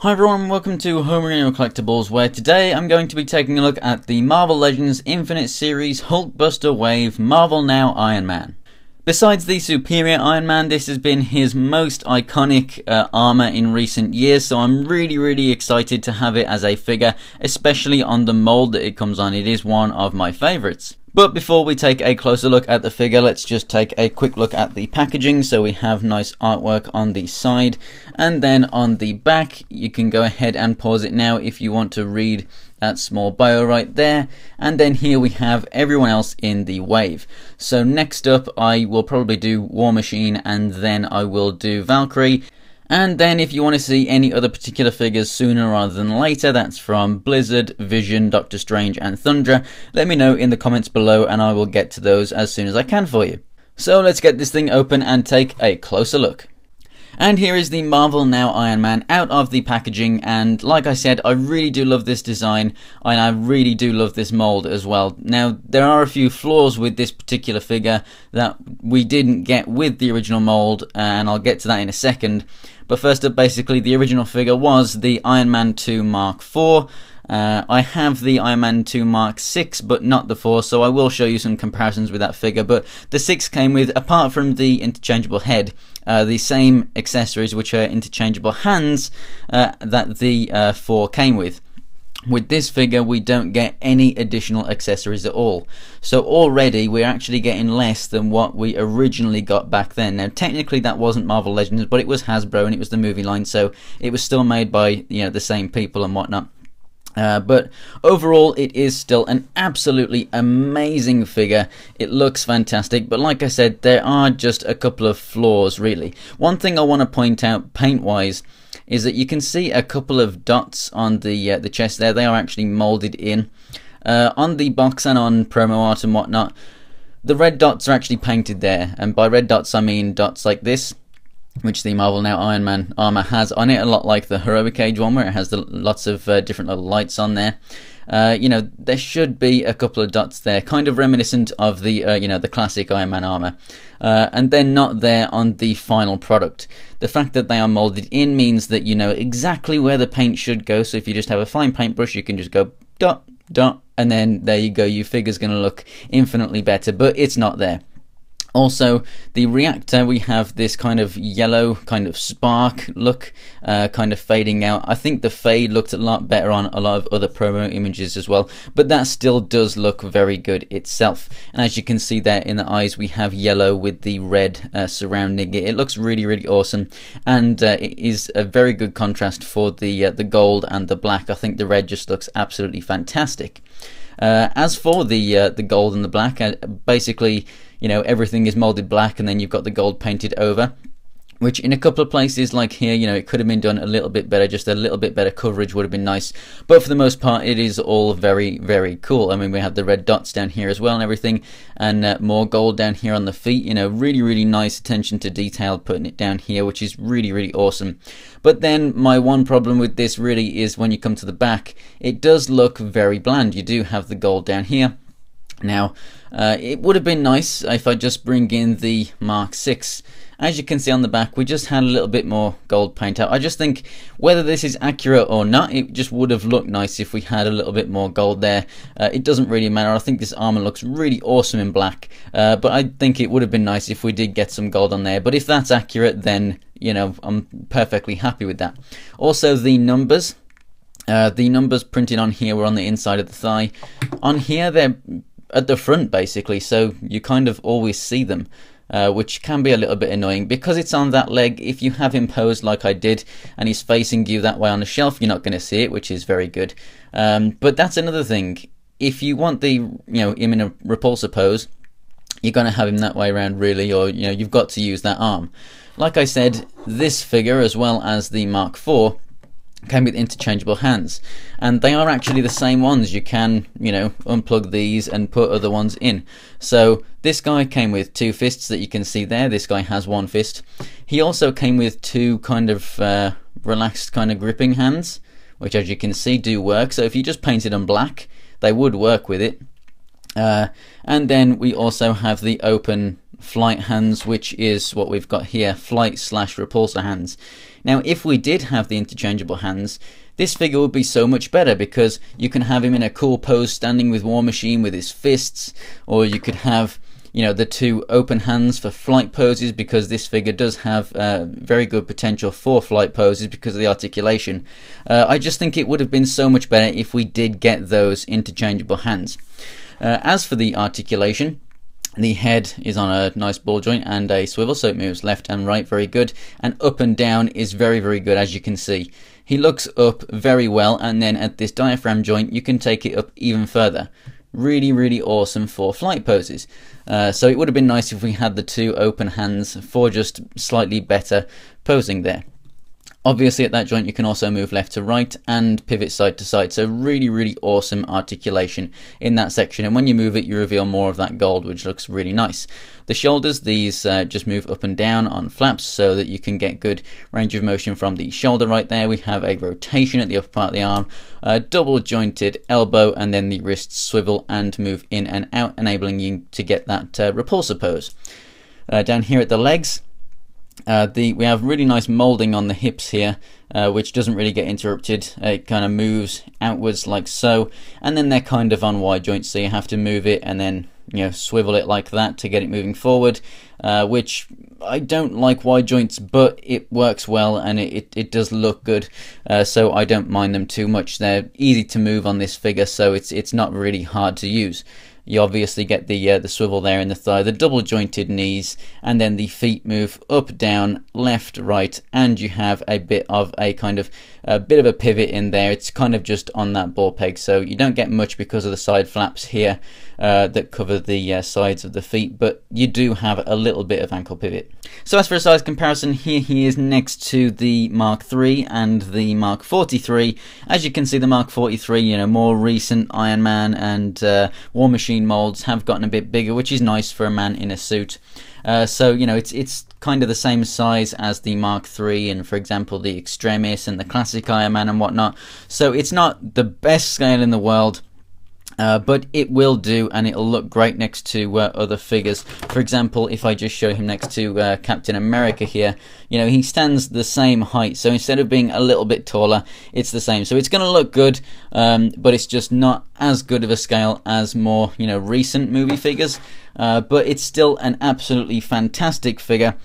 Hi everyone, welcome to Homerino Collectibles, where today I'm going to be taking a look at the Marvel Legends Infinite Series Hulkbuster Wave Marvel Now Iron Man. Besides the superior Iron Man, this has been his most iconic armor in recent years, so I'm really excited to have it as a figure, especially on the mold that it comes on. It is one of my favorites. But before we take a closer look at the figure, let's just take a quick look at the packaging. So we have nice artwork on the side, and then on the back you can go ahead and pause it now if you want to read that small bio right there. And then here we have everyone else in the wave. So next up I will probably do War Machine, and then I will do Valkyrie. And then if you want to see any other particular figures sooner rather than later, that's from Blizzard, Vision, Doctor Strange and Thundra, let me know in the comments below and I will get to those as soon as I can for you. So let's get this thing open and take a closer look. And here is the Marvel Now Iron Man out of the packaging, and like I said, I really do love this design and I really do love this mold as well. Now there are a few flaws with this particular figure that we didn't get with the original mold, and I'll get to that in a second. But first up, basically the original figure was the Iron Man 2 Mark IV. I have the Iron Man 2 Mark 6 but not the 4, so I will show you some comparisons with that figure. But the 6 came with, apart from the interchangeable head, the same accessories, which are interchangeable hands, that the 4 came with. With this figure we don't get any additional accessories at all, so already we're actually getting less than what we originally got back then. Now technically that wasn't Marvel Legends, but it was Hasbro and it was the movie line, so it was still made by, you know, the same people and whatnot. But overall it is still an absolutely amazing figure. It looks fantastic, but like I said, there are just a couple of flaws really. One thing I want to point out paint wise is that you can see a couple of dots on the chest there. They are actually molded in on the box and on promo art and whatnot. The red dots are actually painted there, and by red dots I mean dots like this, which the Marvel Now Iron Man armor has on it, a lot like the Heroic Age one, where it has lots of different little lights on there. You know, there should be a couple of dots there, kind of reminiscent of the you know, the classic Iron Man armor, and they're not there on the final product. The fact that they are molded in means that you know exactly where the paint should go. So if you just have a fine paintbrush, you can just go dot dot, and then there you go, your figure's going to look infinitely better, but it's not there. Also, the reactor, we have this kind of yellow, kind of spark look, kind of fading out. I think the fade looked a lot better on a lot of other promo images as well, but that still does look very good itself. And as you can see there in the eyes, we have yellow with the red surrounding it. It looks really awesome, and it is a very good contrast for the gold and the black. I think the red just looks absolutely fantastic. As for the gold and the black, basically, you know, everything is molded black and then you've got the gold painted over, which in a couple of places like here, you know, it could have been done a little bit better. Just a little bit better coverage would have been nice, but for the most part it is all very cool. I mean, we have the red dots down here as well and everything, and more gold down here on the feet. You know, really nice attention to detail putting it down here, which is really awesome. But then my one problem with this really is when you come to the back, it does look very bland. You do have the gold down here. Now, it would have been nice if I just bring in the Mark 6. As you can see on the back, we just had a little bit more gold paint out. I just think whether this is accurate or not, it just would have looked nice if we had a little bit more gold there. It doesn't really matter. I think this armor looks really awesome in black, but I think it would have been nice if we did get some gold on there. But if that's accurate, then, you know, I'm perfectly happy with that. Also, the numbers. The numbers printed on here were on the inside of the thigh. On here, they're at the front basically, so you kind of always see them, which can be a little bit annoying because it's on that leg. If you have him posed like I did and he's facing you that way on the shelf, you're not going to see it, which is very good. But that's another thing. If you want the, you know, him in a repulsor pose, you're going to have him that way around really, or you know, you've got to use that arm. Like I said, this figure as well as the Mark IV came with interchangeable hands, and they are actually the same ones. You can, you know, unplug these and put other ones in. So this guy came with 2 fists that you can see there. This guy has 1 fist. He also came with 2 kind of relaxed kind of gripping hands, which as you can see do work. So if you just painted them black, they would work with it. And then we also have the open flight hands, which is what we've got here, flight / repulsor hands. Now if we did have the interchangeable hands, this figure would be so much better, because you can have him in a cool pose standing with War Machine with his fists, or you could have, you know, the two open hands for flight poses, because this figure does have very good potential for flight poses because of the articulation. I just think it would have been so much better if we did get those interchangeable hands. As for the articulation, the head is on a nice ball joint and a swivel, so it moves left and right very good, and up and down is very good, as you can see. He looks up very well, and then at this diaphragm joint you can take it up even further. Really awesome for flight poses. So it would have been nice if we had the two open hands for just slightly better posing there. Obviously at that joint you can also move left to right and pivot side to side, so really awesome articulation in that section, and when you move it you reveal more of that gold, which looks really nice. The shoulders, these just move up and down on flaps so that you can get good range of motion from the shoulder right there. We have a rotation at the upper part of the arm, a double jointed elbow, and then the wrists swivel and move in and out, enabling you to get that repulsor pose. Down here at the legs, we have really nice molding on the hips here, which doesn't really get interrupted. It kind of moves outwards like so, and then they're kind of on wide joints, so you have to move it and then, you know, swivel it like that to get it moving forward, which I don't like wide joints, but it works well and it does look good, so I don't mind them too much. They're easy to move on this figure, so it's not really hard to use. You obviously get the swivel there in the thigh, the double jointed knees, and then the feet move up, down, left, right, and you have a bit of a kind of a pivot in there. It's kind of just on that ball peg, so you don't get much because of the side flaps here that cover the sides of the feet, but you do have a little bit of ankle pivot. So as for a size comparison, here he is next to the Mark III and the Mark 43. As you can see, the Mark 43, you know, more recent Iron Man and War Machine molds have gotten a bit bigger, which is nice for a man in a suit. So, you know, it's kind of the same size as the Mark III and, for example, the Extremis and the classic Iron Man and whatnot. So it's not the best scale in the world, but it will do, and it'll look great next to other figures. For example, if I just show him next to Captain America here, you know, he stands the same height, so instead of being a little bit taller, it's the same. So it's going to look good, but it's just not as good of a scale as more, you know, recent movie figures, but it's still an absolutely fantastic figure.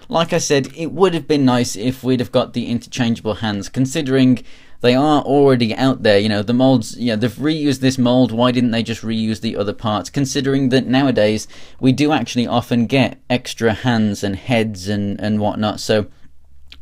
Like I said, it would have been nice if we'd have got the interchangeable hands, considering they are already out there. You know, the molds, yeah, they've reused this mold. Why didn't they just reuse the other parts? Considering that nowadays we do actually often get extra hands and heads and whatnot. So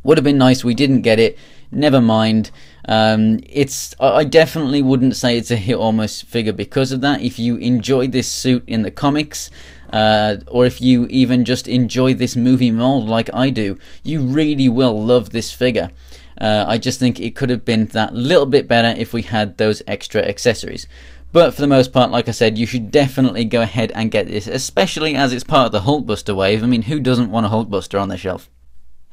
would have been nice. We didn't get it. Never mind. I definitely wouldn't say it's a hit or miss figure because of that. If you enjoy this suit in the comics, or if you even just enjoy this movie mold like I do, you really will love this figure. I just think it could have been that little bit better if we had those extra accessories. But for the most part, like I said, you should definitely go ahead and get this, especially as it's part of the Hulkbuster wave. I mean, who doesn't want a Hulkbuster on their shelf?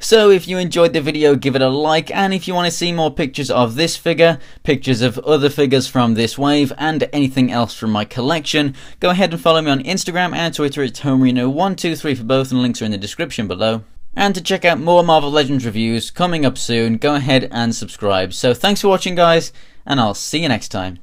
So if you enjoyed the video, give it a like, and if you want to see more pictures of this figure, pictures of other figures from this wave, and anything else from my collection, go ahead and follow me on Instagram and Twitter. It's Homerino123 for both, and links are in the description below. And to check out more Marvel Legends reviews coming up soon, go ahead and subscribe. So thanks for watching, guys, and I'll see you next time.